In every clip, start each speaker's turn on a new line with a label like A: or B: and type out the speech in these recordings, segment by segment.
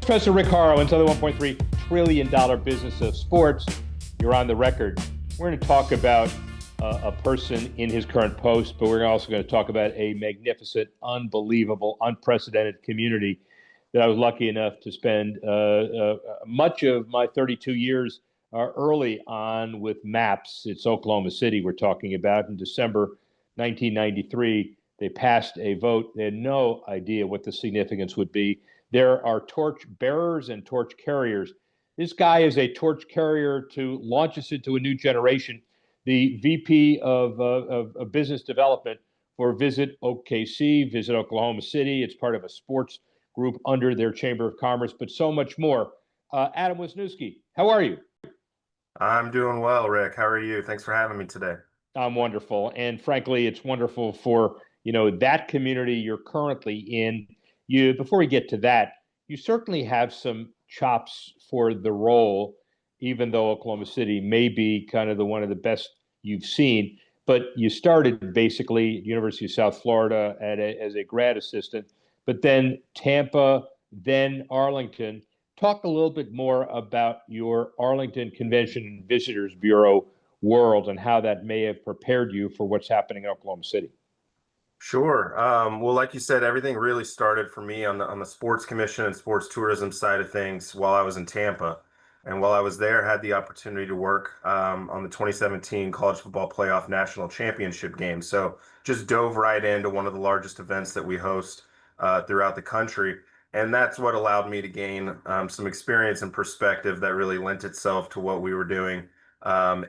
A: Professor Rick Horrow into the $1.3 trillion business of sports. You're on the record. We're going to talk about a person in his current post, but we're also going to talk about a magnificent, unbelievable, unprecedented community that I was lucky enough to spend much of my 32 years early on with MAPS. It's Oklahoma City we're talking about. In December 1993, they passed a vote. They had no idea what the significance would be. There are torch bearers and torch carriers. This guy is a torch carrier to launch us into a new generation. The VP of Business Development for Visit OKC, Visit Oklahoma City. It's part of a sports group under their Chamber of Commerce, but so much more. Adam Wisniewski, how are you?
B: I'm doing well, Rick. How are you? Thanks for having me today.
A: I'm wonderful. And frankly, it's wonderful for, that community you're currently in. Before we get to that, you certainly have some chops for the role, even though Oklahoma City may be kind of one of the best you've seen. But you started basically at University of South Florida as a grad assistant, but then Tampa, then Arlington. Talk a little bit more about your Arlington Convention and Visitors Bureau world and how that may have prepared you for what's happening in Oklahoma City.
B: Sure. Well, like you said, everything really started for me on the sports commission and sports tourism side of things while I was in Tampa. And while I was there, I had the opportunity to work on the 2017 College Football Playoff National Championship game. So just dove right into one of the largest events that we host throughout the country. And that's what allowed me to gain some experience and perspective that really lent itself to what we were doing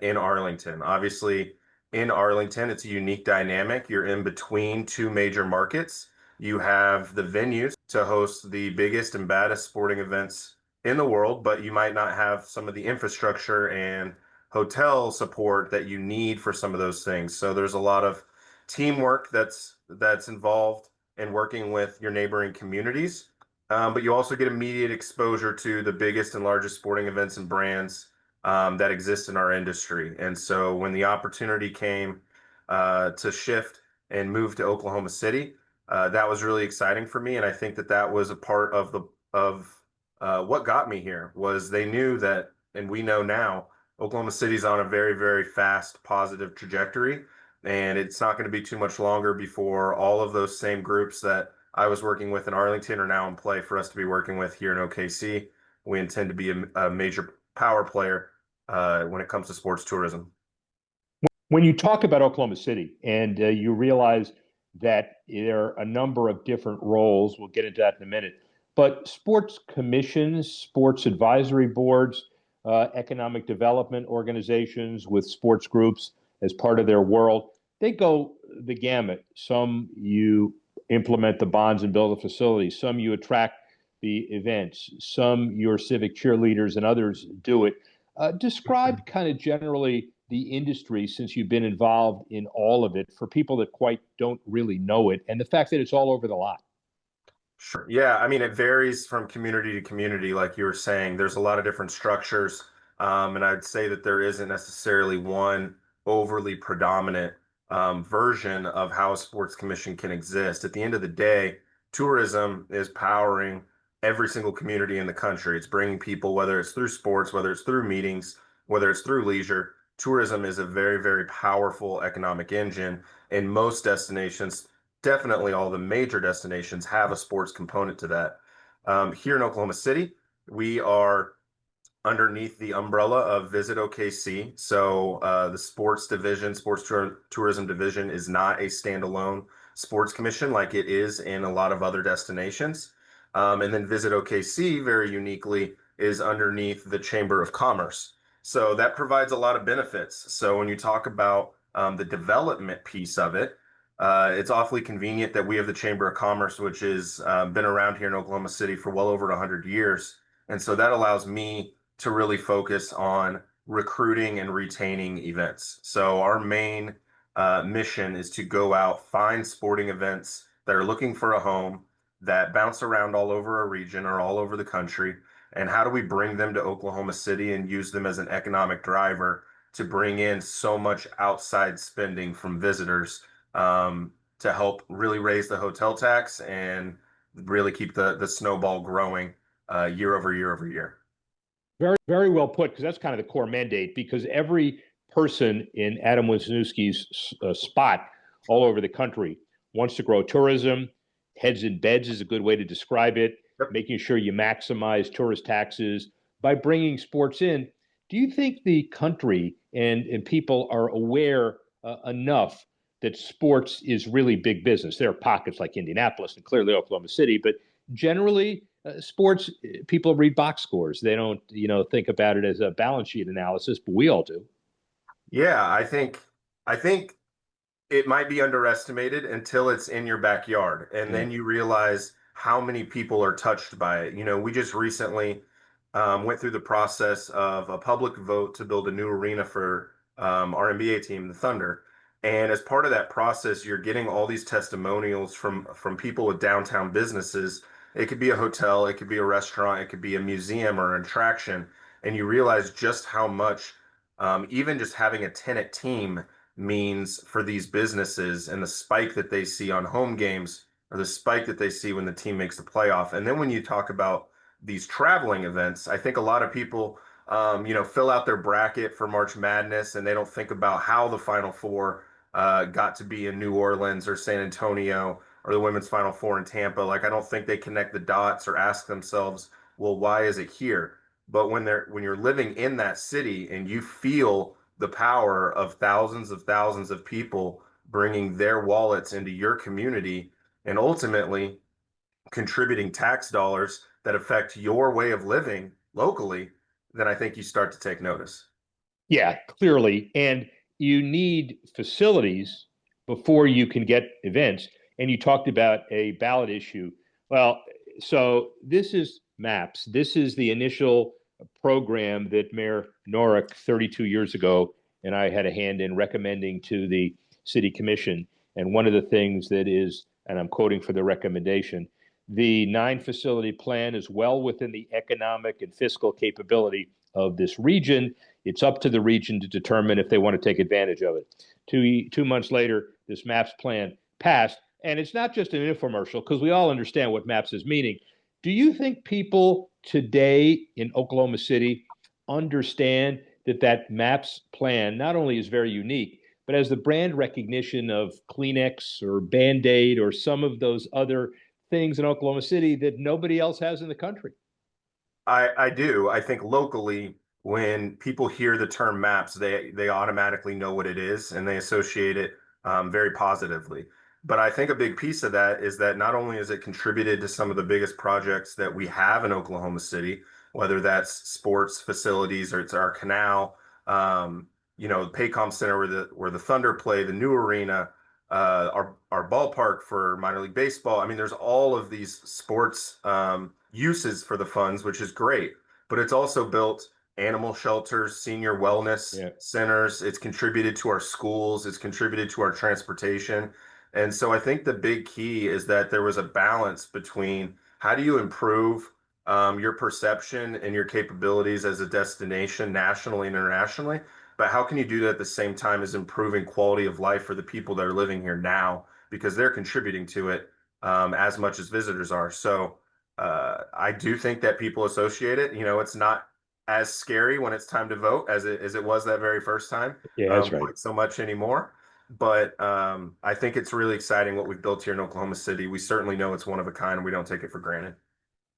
B: in Arlington. Obviously, in Arlington, it's a unique dynamic. You're in between two major markets. You have the venues to host the biggest and baddest sporting events in the world, but you might not have some of the infrastructure and hotel support that you need for some of those things. So there's a lot of teamwork that's involved in working with your neighboring communities. But you also get immediate exposure to the biggest and largest sporting events and brands that exist in our industry. And so when the opportunity came to shift and move to Oklahoma City, that was really exciting for me. And I think that was a part of what got me here. Was they knew that, and we know now, Oklahoma City's on a very, very fast, positive trajectory. And it's not going to be too much longer before all of those same groups that I was working with in Arlington are now in play for us to be working with here in OKC. We intend to be a major power player when it comes to sports tourism.
A: When you talk about Oklahoma City and you realize that there are a number of different roles, we'll get into that in a minute, but sports commissions, sports advisory boards, economic development organizations with sports groups as part of their world, they go the gamut. Some you implement the bonds and build the facilities. Some you attract the events. Some your civic cheerleaders and others do it. Describe kind of generally the industry, since you've been involved in all of it, for people that quite don't really know it, and the fact that it's all over the lot.
B: Sure. Yeah, I mean, it varies from community to community, like you were saying. There's a lot of different structures, and I'd say that there isn't necessarily one overly predominant version of how a sports commission can exist. At the end of the day, tourism is powering every single community in the country. It's bringing people, whether it's through sports, whether it's through meetings, whether it's through leisure. Tourism is a very, very powerful economic engine, and most destinations, definitely all the major destinations, have a sports component to that. Here in Oklahoma City, we are underneath the umbrella of Visit OKC. So the sports division, tourism division, is not a standalone sports commission like it is in a lot of other destinations. And then Visit OKC, very uniquely, is underneath the Chamber of Commerce. So that provides a lot of benefits. So when you talk about the development piece of it, it's awfully convenient that we have the Chamber of Commerce, which has been around here in Oklahoma City for well over 100 years. And so that allows me to really focus on recruiting and retaining events. So our main mission is to go out, find sporting events that are looking for a home, that bounce around all over a region or all over the country, and how do we bring them to Oklahoma City and use them as an economic driver to bring in so much outside spending from visitors to help really raise the hotel tax and really keep the snowball growing year over year over year.
A: Very, very well put, because that's kind of the core mandate. Because every person in Adam Wisniewski's spot all over the country wants to grow tourism. Heads in beds is a good way to describe it.
B: Yep.
A: Making sure you maximize tourist taxes by bringing sports in. Do you think the country and people are aware enough that sports is really big business? There are pockets like Indianapolis and clearly Oklahoma City, but generally, sports people read box scores. They don't, think about it as a balance sheet analysis, but we all do.
B: Yeah, I think it might be underestimated until it's in your backyard, and
A: Yeah.
B: then you realize how many people are touched by it. We just recently went through the process of a public vote to build a new arena for our NBA team, the Thunder. And as part of that process, you're getting all these testimonials from people with downtown businesses. It could be a hotel, it could be a restaurant, it could be a museum or an attraction, and you realize just how much even just having a tenant team means for these businesses, and the spike that they see on home games or the spike that they see when the team makes the playoff. And then when you talk about these traveling events, I think a lot of people, fill out their bracket for March Madness and they don't think about how the Final Four got to be in New Orleans or San Antonio, or the women's Final Four in Tampa. Like, I don't think they connect the dots or ask themselves, well, why is it here? But when you're living in that city and you feel the power of thousands of people bringing their wallets into your community and ultimately contributing tax dollars that affect your way of living locally, then I think you start to take notice.
A: Yeah, clearly. And you need facilities before you can get events. And you talked about a ballot issue. Well, so this is MAPS. This is the initial program that Mayor Norick 32 years ago and I had a hand in recommending to the city commission. And one of the things that is, and I'm quoting for the recommendation, the 9 facility plan is well within the economic and fiscal capability of this region. It's up to the region to determine if they want to take advantage of it. 2 months later, this MAPS plan passed. And it's not just an infomercial, because we all understand what MAPS is meaning. Do you think people today in Oklahoma City understand that MAPS plan not only is very unique, but has the brand recognition of Kleenex or Band-Aid or some of those other things in Oklahoma City that nobody else has in the country?
B: I do. I think locally, when people hear the term maps, they automatically know what it is and they associate it very positively. But I think a big piece of that is that not only has it contributed to some of the biggest projects that we have in Oklahoma City, whether that's sports facilities or it's our canal, the Paycom Center where the Thunder play, the new arena, our ballpark for minor league baseball. I mean, there's all of these sports uses for the funds, which is great. But it's also built animal shelters, senior wellness
A: Yeah.
B: centers. It's contributed to our schools. It's contributed to our transportation. And so I think the big key is that there was a balance between how do you improve your perception and your capabilities as a destination nationally and internationally, but how can you do that at the same time as improving quality of life for the people that are living here now, because they're contributing to it as much as visitors are. So I do think that people associate it. It's not as scary when it's time to vote as it was that very first time,
A: Yeah, that's right.
B: quite so much anymore. But I think it's really exciting what we've built here in Oklahoma City. We certainly know it's one of a kind, and we don't take it for granted.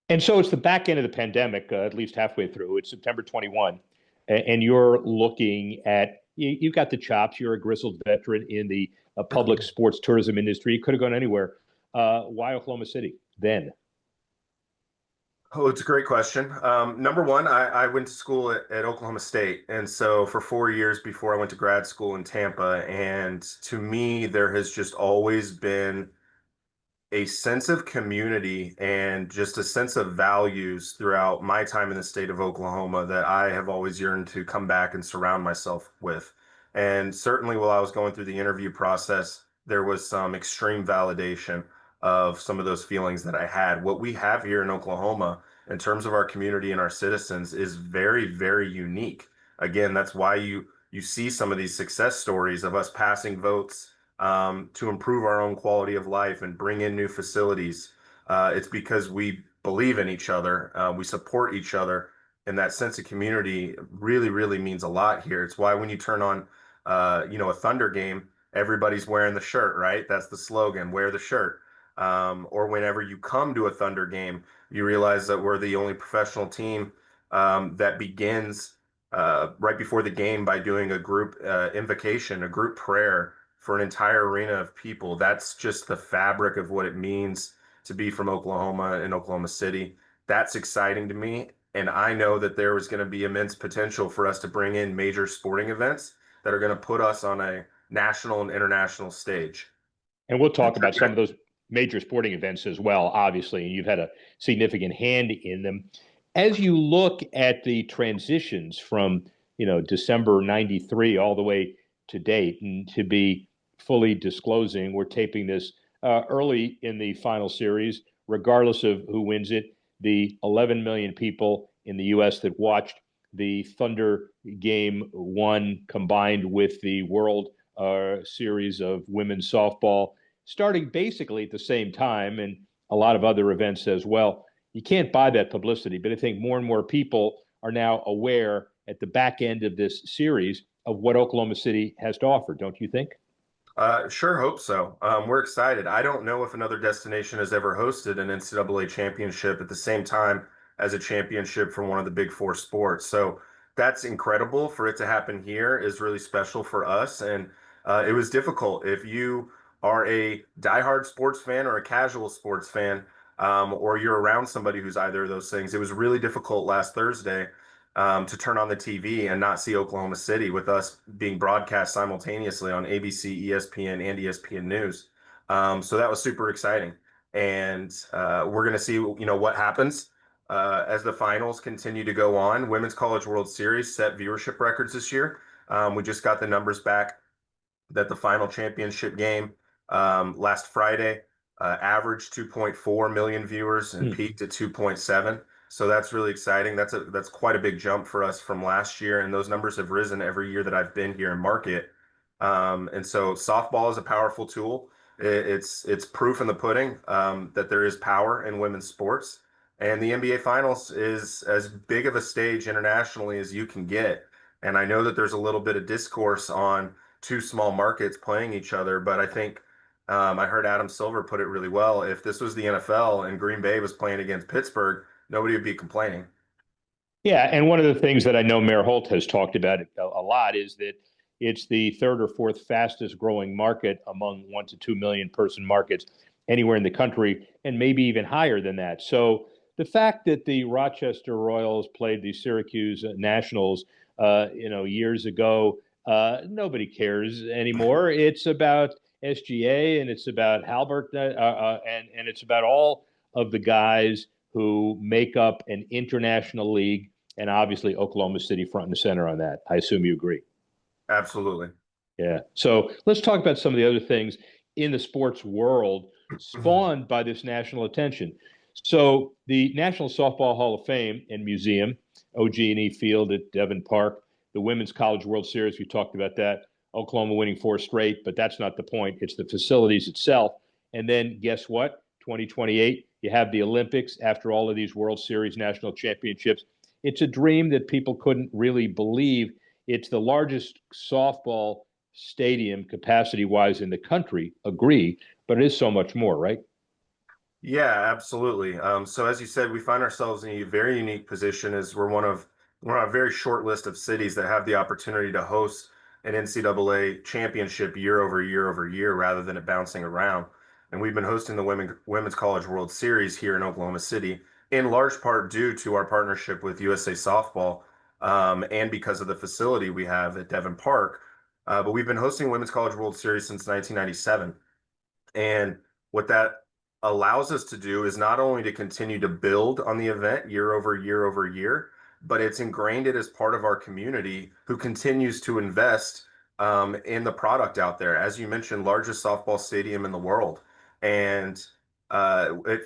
A: And so it's the back end of the pandemic, at least halfway through. It's September 21, and you're looking at, you've got the chops. You're a grizzled veteran in the public sports tourism industry. You could have gone anywhere. Why Oklahoma City then?
B: Oh, it's a great question. Number one, I went to school at Oklahoma State. And so for 4 years before I went to grad school in Tampa. And to me, there has just always been a sense of community and just a sense of values throughout my time in the state of Oklahoma that I have always yearned to come back and surround myself with. And certainly while I was going through the interview process, there was some extreme validation of some of those feelings that I had. What we have here in Oklahoma in terms of our community and our citizens is very, very unique. Again, that's why you see some of these success stories of us passing votes to improve our own quality of life and bring in new facilities. It's because we believe in each other. We support each other, and that sense of community really, really means a lot here. It's why when you turn on, a Thunder game, everybody's wearing the shirt, right? That's the slogan, wear the shirt. Or whenever you come to a Thunder game, you realize that we're the only professional team that begins right before the game by doing a group invocation, a group prayer for an entire arena of people. That's just the fabric of what it means to be from Oklahoma and Oklahoma City. That's exciting to me. And I know that there is going to be immense potential for us to bring in major sporting events that are going to put us on a national and international stage.
A: And we'll talk about some of those major sporting events as well, obviously, and you've had a significant hand in them. As you look at the transitions from, December 93 all the way to date, and to be fully disclosing, we're taping this early in the final series, regardless of who wins it. The 11 million people in the U.S. that watched the Thunder game one combined with the World series of women's softball starting basically at the same time, and a lot of other events as well. You can't buy that publicity, but I think more and more people are now aware at the back end of this series of what Oklahoma City has to offer, don't you think?
B: Sure hope so. We're excited. I don't know if another destination has ever hosted an NCAA championship at the same time as a championship for one of the big four sports. So that's incredible. For it to happen here is really special for us. And it was difficult. If you are a diehard sports fan or a casual sports fan, or you're around somebody who's either of those things, it was really difficult last Thursday to turn on the TV and not see Oklahoma City with us being broadcast simultaneously on ABC, ESPN, and ESPN News. So that was super exciting. And we're going to see, what happens as the finals continue to go on. Women's College World Series set viewership records this year. We just got the numbers back that the final championship game last Friday averaged 2.4 million viewers and peaked at 2.7. So that's really exciting. That's quite a big jump for us from last year, and those numbers have risen every year that I've been here in market. And so softball is a powerful tool. It's proof in the pudding that there is power in women's sports, and the NBA Finals is as big of a stage internationally as you can get. And I know that there's a little bit of discourse on two small markets playing each other, but I think I heard Adam Silver put it really well. If this was the NFL and Green Bay was playing against Pittsburgh, nobody would be complaining.
A: Yeah, and one of the things that I know Mayor Holt has talked about a lot is that it's the third or fourth fastest growing market among 1 to 2 million person markets anywhere in the country, and maybe even higher than that. So the fact that the Rochester Royals played the Syracuse Nationals, years ago, nobody cares anymore. It's about SGA, and it's about Halbert, and it's about all of the guys who make up an international league, and obviously Oklahoma City front and center on that. I assume you agree.
B: Absolutely.
A: Yeah. So let's talk about some of the other things in the sports world spawned by this national attention. So the National Softball Hall of Fame and Museum, OG&E Field at Devon Park, the Women's College World Series, we talked about that. Oklahoma winning 4 straight, but that's not the point. It's the facilities itself. And then guess what? 2028, you have the Olympics after all of these World Series national championships. It's a dream that people couldn't really believe. It's the largest softball stadium capacity wise in the country, agree, but it is so much more, right?
B: Yeah, absolutely. So as you said, we find ourselves in a very unique position as we're on a very short list of cities that have the opportunity to host an NCAA championship year over year over year rather than it bouncing around. And we've been hosting the Women's College World Series here in Oklahoma City, in large part due to our partnership with USA Softball, and because of the facility we have at Devon Park. But we've been hosting Women's College World Series since 1997. And what that allows us to do is not only to continue to build on the event year over year over year, but it's ingrained it as part of our community who continues to invest in the product out there. As you mentioned, largest softball stadium in the world. And it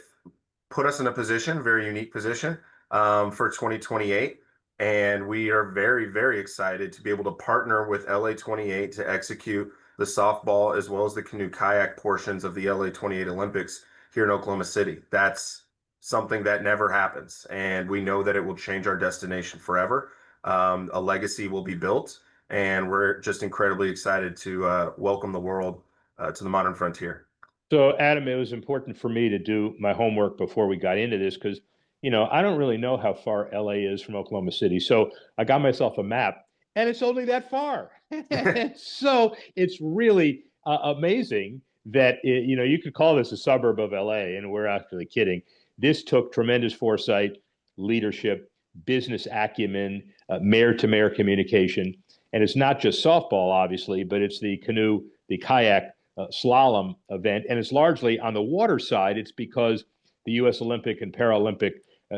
B: put us in a position, very unique position for 2028. And we are very, very excited to be able to partner with LA 28 to execute the softball as well as the canoe kayak portions of the LA 28 Olympics here in Oklahoma City. something that never happens. And we know that it will change our destination forever. A legacy will be built, and we're just incredibly excited to welcome the world to the modern frontier.
A: So, Adam, it was important for me to do my homework before we got into this because, I don't really know how far LA is from Oklahoma City. So I got myself a map, and it's only that far. So it's really amazing that, you could call this a suburb of LA, and we're actually kidding. This took tremendous foresight, leadership, business acumen, mayor-to-mayor communication. And it's not just softball, obviously, but it's the canoe, the kayak, slalom event, and it's largely on the water side. It's because the U.S. Olympic and Paralympic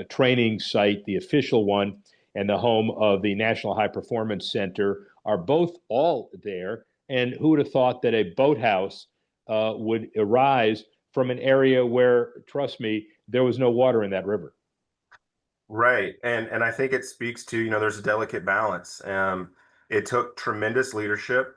A: training site, the official one, and the home of the National High Performance Center are both all there. And who would have thought that a boathouse would arise from an area where, trust me, there was no water in that river?
B: Right. And I think it speaks to, there's a delicate balance. It took tremendous leadership,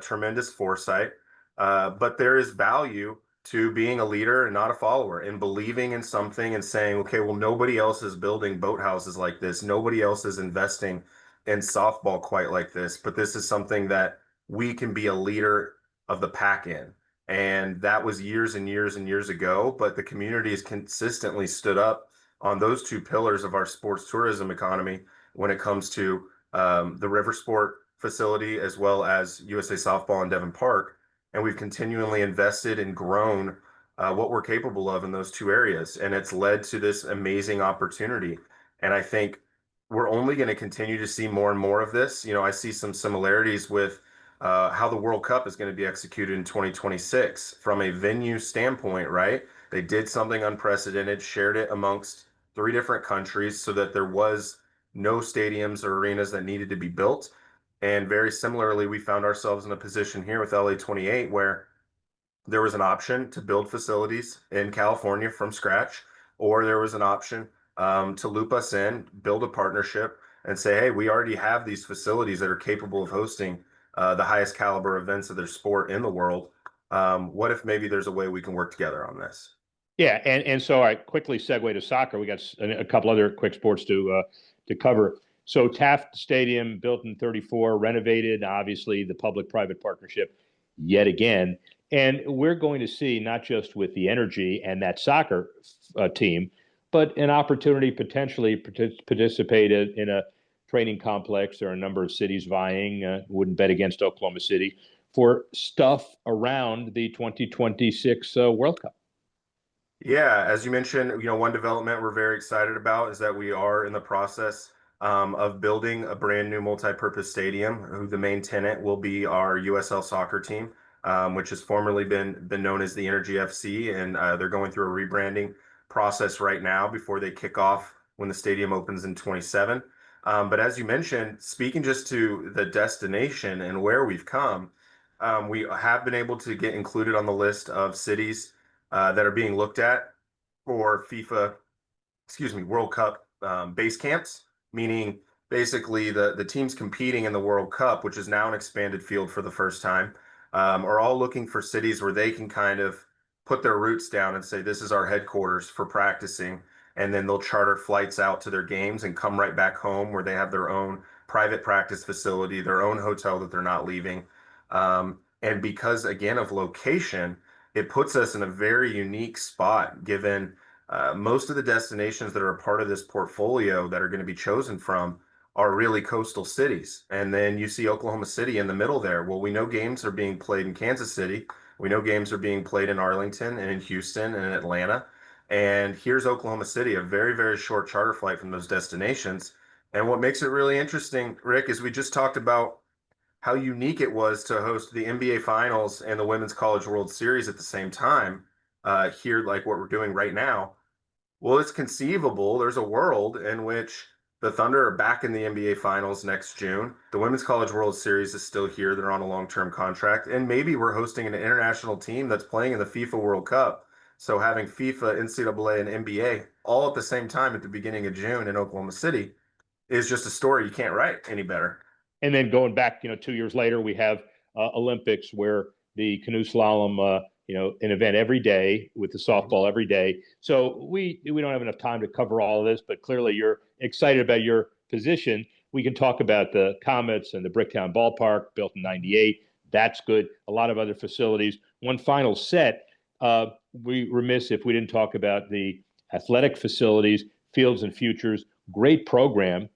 B: tremendous foresight, but there is value to being a leader and not a follower, and believing in something and saying, okay, well, nobody else is building boathouses like this. Nobody else is investing in softball quite like this, but this is something that we can be a leader of the pack in. And that was years and years and years ago, but the community has consistently stood up on those two pillars of our sports tourism economy when it comes to the river sport facility as well as USA Softball in Devon Park. And we've continually invested and grown what we're capable of in those two areas. And it's led to this amazing opportunity. And I think we're only going to continue to see more and more of this. I see some similarities with how the World Cup is going to be executed in 2026 from a venue standpoint, right? They did something unprecedented, shared it amongst three different countries so that there was no stadiums or arenas that needed to be built. And very similarly, we found ourselves in a position here with LA 28 where there was an option to build facilities in California from scratch, or there was an option to loop us in, build a partnership, and say, hey, we already have these facilities that are capable of hosting the highest caliber events of their sport in the world. What if maybe there's a way we can work together on this?
A: Yeah, and so I quickly segue to soccer. We got a couple other quick sports to cover. So Taft Stadium, built in '34, renovated. Obviously, the public-private partnership, yet again, and we're going to see not just with the energy and that soccer team, but an opportunity potentially participate in a training complex. There are a number of cities vying. Wouldn't bet against Oklahoma City for stuff around the 2026 World Cup.
B: Yeah, as you mentioned, one development we're very excited about is that we are in the process of building a brand new multi-purpose stadium. Who the main tenant will be our USL soccer team, which has formerly been known as the Energy FC, and they're going through a rebranding process right now before they kick off when the stadium opens in 27. But as you mentioned, speaking just to the destination and where we've come, we have been able to get included on the list of cities that are being looked at for World Cup base camps, meaning basically the teams competing in the World Cup, which is now an expanded field for the first time, are all looking for cities where they can kind of put their roots down and say, this is our headquarters for practicing. And then they'll charter flights out to their games and come right back home where they have their own private practice facility, their own hotel that they're not leaving. And because, again, of location, it puts us in a very unique spot given most of the destinations that are a part of this portfolio that are going to be chosen from are really coastal cities. And then you see Oklahoma City in the middle there. Well, we know games are being played in Kansas City. We know games are being played in Arlington and in Houston and in Atlanta. And here's Oklahoma City, a very, very short charter flight from those destinations. And what makes it really interesting, Rick, is we just talked about how unique it was to host the NBA Finals and the Women's College World Series at the same time here, like what we're doing right now. Well, it's conceivable. There's a world in which the Thunder are back in the NBA Finals next June. The Women's College World Series is still here. They're on a long-term contract. And maybe we're hosting an international team that's playing in the FIFA World Cup. So having FIFA, NCAA, and NBA all at the same time at the beginning of June in Oklahoma City is just a story you can't write any better.
A: And then going back, 2 years later, we have Olympics where the canoe slalom an event every day with the softball every day. So we don't have enough time to cover all of this, but clearly you're excited about your position. We can talk about the Comets and the Bricktown Ballpark, built in '98. That's good. A lot of other facilities. One final set. We remiss if we didn't talk about the athletic facilities, Fields and Futures. Great program.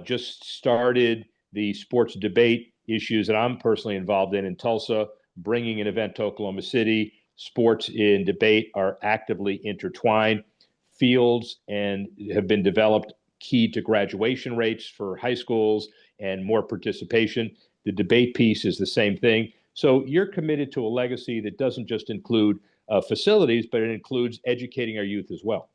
A: Just started the sports debate issues that I'm personally involved in Tulsa, bringing an event to Oklahoma City. Sports and debate are actively intertwined. Fields and have been developed key to graduation rates for high schools and more participation. The debate piece is the same thing. So you're committed to a legacy that doesn't just include facilities, but it includes educating our youth as well.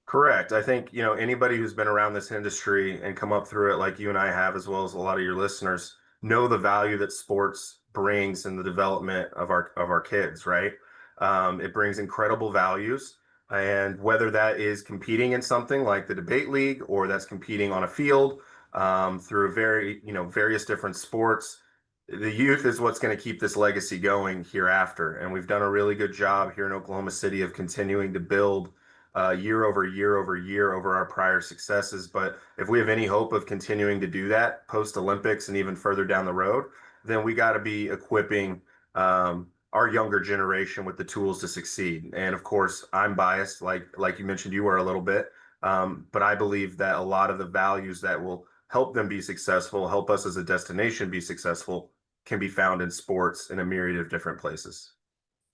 B: Correct. I think, anybody who's been around this industry and come up through it like you and I have, as well as a lot of your listeners, know the value that sports brings in the development of our kids, right? It brings incredible values. And whether that is competing in something like the debate league, or that's competing on a field through various different sports, the youth is what's going to keep this legacy going hereafter. And we've done a really good job here in Oklahoma City of continuing to build year over year over year over our prior successes. But if we have any hope of continuing to do that post Olympics and even further down the road, then we got to be equipping our younger generation with the tools to succeed. And of course, I'm biased, like you mentioned, you were a little bit, but I believe that a lot of the values that will help them be successful, help us as a destination be successful, can be found in sports in a myriad of different places.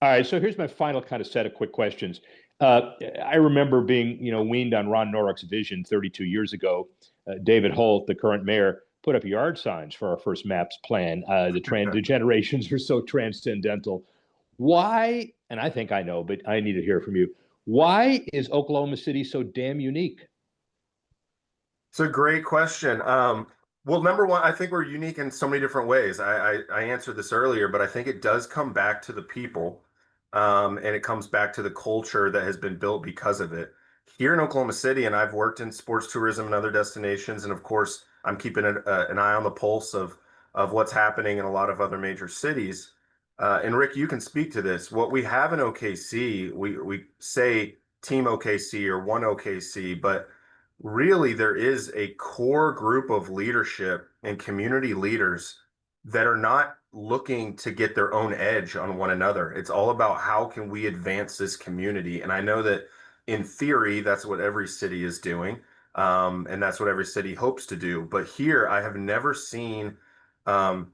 A: All right, so here's my final kind of set of quick questions. I remember being, weaned on Ron Norick's vision 32 years ago. David Holt, the current mayor, put up yard signs for our first MAPS plan. The generations are so transcendental. Why, and I think I know, but I need to hear from you. Why is Oklahoma City so damn unique?
B: It's a great question. Well, number one, I think we're unique in so many different ways. I answered this earlier, but I think it does come back to the people. And it comes back to the culture that has been built because of it. Here in Oklahoma City, and I've worked in sports tourism and other destinations, and of course, I'm keeping an eye on the pulse of what's happening in a lot of other major cities. And Rick, you can speak to this. What we have in OKC, we say Team OKC or One OKC, but really there is a core group of leadership and community leaders that are not looking to get their own edge on one another. It's all about how can we advance this community. And I know that in theory, that's what every city is doing. And that's what every city hopes to do. But here, I have never seen, the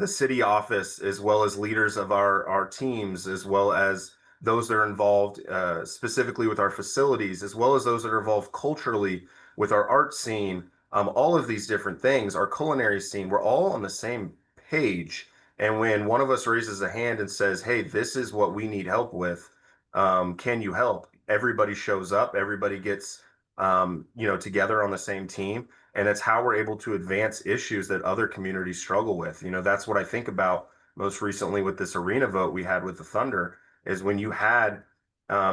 B: city office, as well as leaders of our teams, as well as those that are involved specifically with our facilities, as well as those that are involved culturally with our art scene, all of these different things, our culinary scene, we're all on the same page. And when one of us raises a hand and says, hey, this is what we need help with, can you help? Everybody shows up, everybody gets, together on the same team. And that's how we're able to advance issues that other communities struggle with. That's what I think about most recently with this arena vote we had with the Thunder, is when you had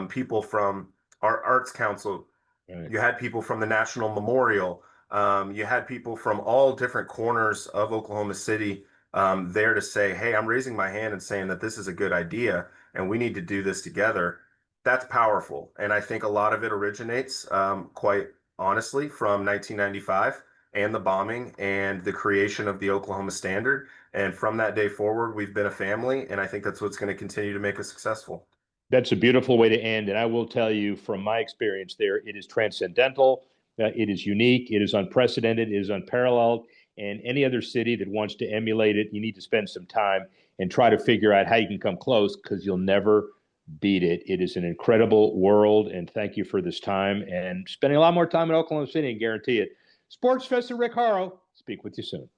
B: people from our Arts Council, right. You had people from the National Memorial, you had people from all different corners of Oklahoma City there to say, hey, I'm raising my hand and saying that this is a good idea and we need to do this together. That's powerful. And I think a lot of it originates, quite honestly, from 1995 and the bombing and the creation of the Oklahoma Standard. And from that day forward, we've been a family. And I think that's what's going to continue to make us successful.
A: That's a beautiful way to end. And I will tell you from my experience there, it is transcendental. It is unique. It is unprecedented. It is unparalleled. And any other city that wants to emulate it, you need to spend some time and try to figure out how you can come close, because you'll never beat it. It is an incredible world. And thank you for this time and spending a lot more time in Oklahoma City, and guarantee it. Sports Professor Rick Horrow, speak with you soon.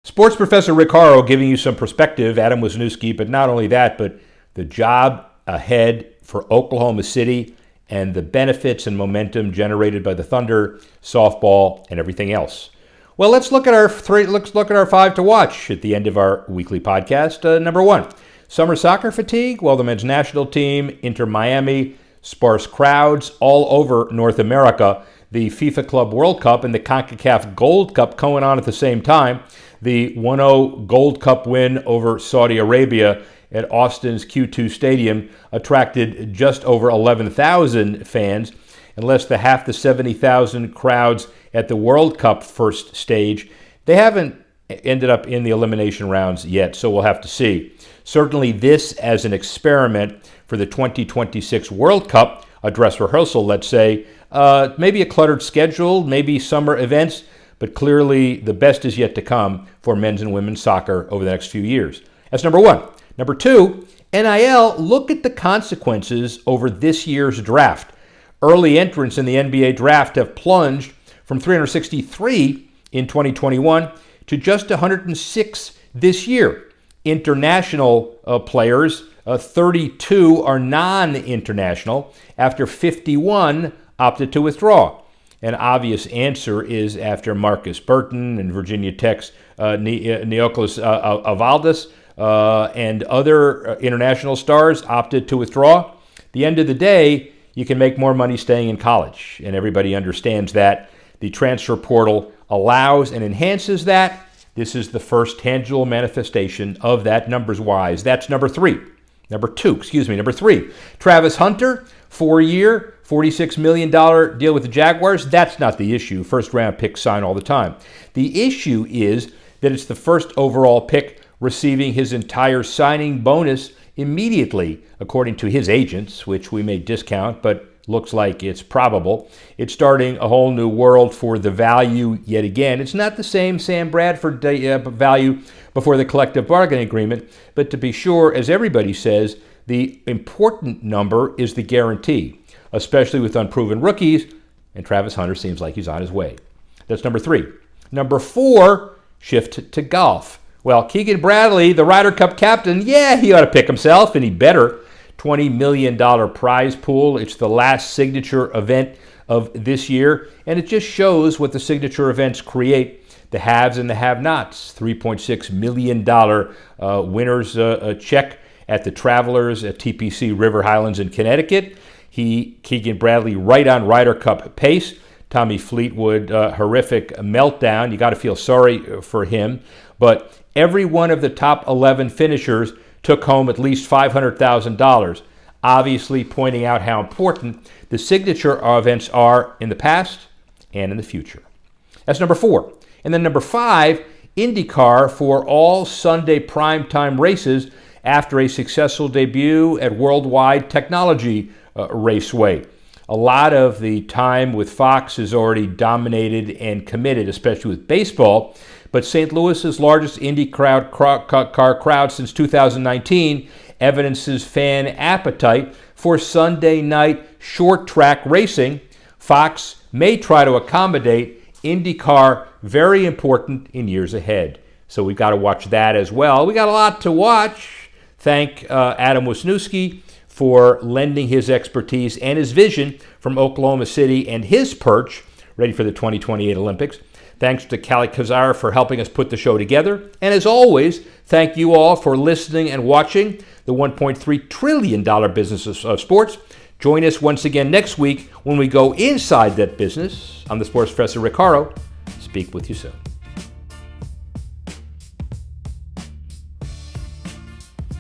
A: Sports Professor Rick Horrow giving you some perspective, Adam Wisniewski, but not only that, but the job ahead for Oklahoma City and the benefits and momentum generated by the Thunder, softball, and everything else. Well, let's look at our 5 to watch at the end of our weekly podcast. Number 1, summer soccer fatigue. Well, the men's national team, Inter Miami, sparse crowds all over North America. the FIFA Club World Cup and the CONCACAF Gold Cup going on at the same time. The 1-0 Gold Cup win over Saudi Arabia at Austin's Q2 Stadium attracted just over 11,000 fans, and less than half the 70,000 crowds at the World Cup first stage. They haven't ended up in the elimination rounds yet, so we'll have to see. Certainly this as an experiment for the 2026 World Cup, a dress rehearsal, let's say, maybe a cluttered schedule, maybe summer events, but clearly the best is yet to come for men's and women's soccer over the next few years. That's number one. Number two, NIL, look at the consequences over this year's draft. Early entrants in the NBA draft have plunged from 363 in 2021 to just 106 this year. International players, 32 are non-international after 51 opted to withdraw. An obvious answer is after Marcus Burton and Virginia Tech's Neoclis Avaldas and other international stars opted to withdraw. At the end of the day, you can make more money staying in college, and everybody understands that. The transfer portal allows and enhances that. This is the first tangible manifestation of that numbers-wise. That's number three. Number three. Travis Hunter, 4-year, $46 million deal with the Jaguars. That's not the issue. First-round picks sign all the time. The issue is that it's the first overall pick receiving his entire signing bonus immediately, according to his agents, which we may discount, but looks like it's probable. It's starting a whole new world for the value yet again. It's not the same Sam Bradford value before the collective bargaining agreement, but to be sure, as everybody says, the important number is the guarantee, especially with unproven rookies, and Travis Hunter seems like he's on his way. That's number three. Number four, shift to golf. Well, Keegan Bradley, the Ryder Cup captain, yeah, he ought to pick himself, and he better. $20 million prize pool. It's the last signature event of this year, and it just shows what the signature events create. The haves and the have-nots. $3.6 million winner's check at the Travelers at TPC River Highlands in Connecticut. Keegan Bradley, right on Ryder Cup pace. Tommy Fleetwood, horrific meltdown. You got to feel sorry for him. But every one of the top 11 finishers took home at least $500,000, obviously pointing out how important the signature events are in the past and in the future. That's number four. And then number five, IndyCar for all Sunday primetime races after a successful debut at Worldwide Technology Raceway. A lot of the time with Fox is already dominated and committed, especially with baseball. But St. Louis's largest Indy car crowd since 2019 evidences fan appetite for Sunday night short track racing. Fox may try to accommodate IndyCar, very important in years ahead. So we've got to watch that as well. We got a lot to watch. Thank Adam Wisniewski for lending his expertise and his vision from Oklahoma City and his perch, ready for the 2028 Olympics. Thanks to Kali Kazar for helping us put the show together. And as always, thank you all for listening and watching the $1.3 trillion business of sports. Join us once again next week when we go inside that business. I'm the sports professor, Rick Horrow. Speak with you soon.